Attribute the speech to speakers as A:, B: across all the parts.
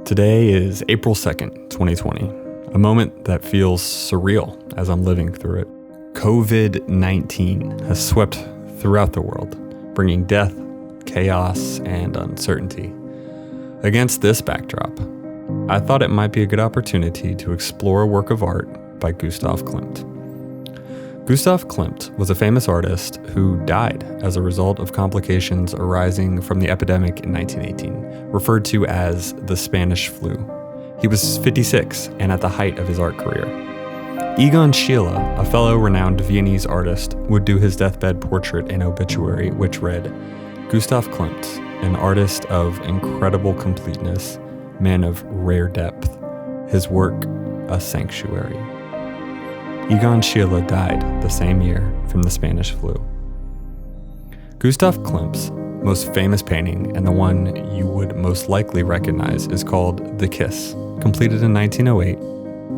A: Today is April 2nd, 2020, a moment that feels surreal as I'm living through it. COVID-19 has swept throughout the world, bringing death, chaos, and uncertainty. Against this backdrop, I thought it might be a good opportunity to explore a work of art by Gustav Klimt. Gustav Klimt was a famous artist who died as a result of complications arising from the epidemic in 1918, referred to as the Spanish flu. He was 56 and at the height of his art career. Egon Schiele, a fellow renowned Viennese artist, would do his deathbed portrait and obituary, which read, "Gustav Klimt, an artist of incredible completeness, man of rare depth, his work a sanctuary." Egon Schiele died the same year from the Spanish flu. Gustav Klimt's most famous painting, and the one you would most likely recognize, is called The Kiss, completed in 1908,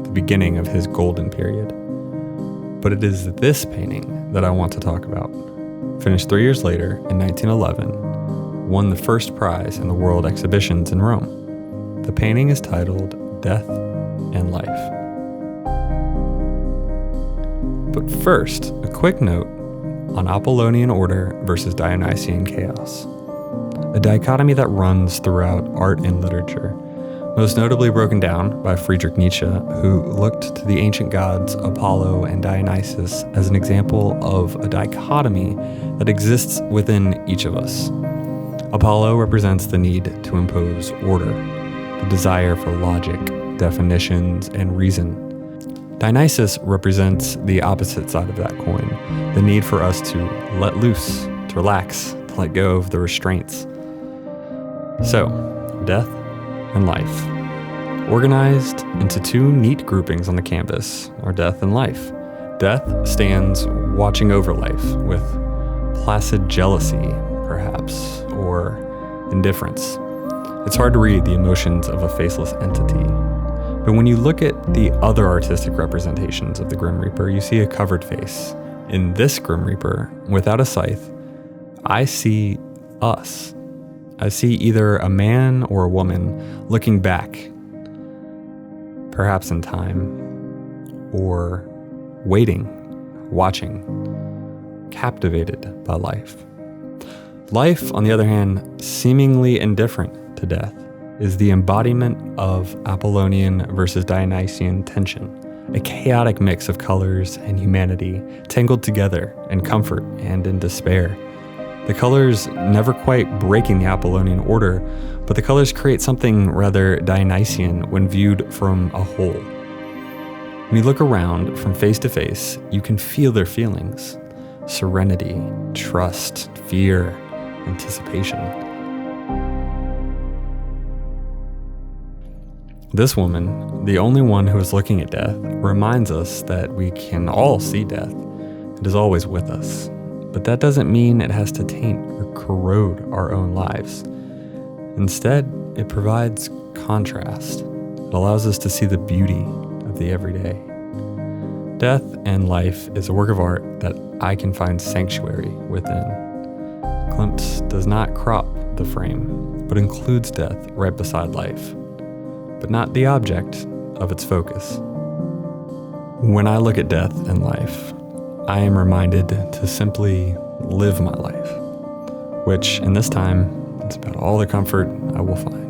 A: the beginning of his golden period. But it is this painting that I want to talk about. Finished 3 years later, in 1911, won the first prize in the World Exhibitions in Rome. The painting is titled Death and Life. But first, a quick note on Apollonian order versus Dionysian chaos, a dichotomy that runs throughout art and literature, most notably broken down by Friedrich Nietzsche, who looked to the ancient gods Apollo and Dionysus as an example of a dichotomy that exists within each of us. Apollo represents the need to impose order, the desire for logic, definitions, and reason. Dionysus represents the opposite side of that coin, the need for us to let loose, to relax, to let go of the restraints. So, death and life, organized into two neat groupings on the canvas, are death and life. Death stands watching over life with placid jealousy, perhaps, or indifference. It's hard to read the emotions of a faceless entity. But when you look at the other artistic representations of the Grim Reaper, you see a covered face. In this Grim Reaper, without a scythe, I see us. I see either a man or a woman looking back, perhaps in time, or waiting, watching, captivated by life. Life, on the other hand, seemingly indifferent to death, is the embodiment of Apollonian versus Dionysian tension, a chaotic mix of colors and humanity tangled together in comfort and in despair. The colors never quite breaking the Apollonian order, but the colors create something rather Dionysian when viewed from a whole. When you look around from face to face, you can feel their feelings: serenity, trust, fear, anticipation. This woman, the only one who is looking at death, reminds us that we can all see death. It is always with us. But that doesn't mean it has to taint or corrode our own lives. Instead, it provides contrast. It allows us to see the beauty of the everyday. Death and life is a work of art that I can find sanctuary within. Klimt does not crop the frame, but includes death right beside life, but not the object of its focus. When I look at death and life, I am reminded to simply live my life, which in this time is about all the comfort I will find.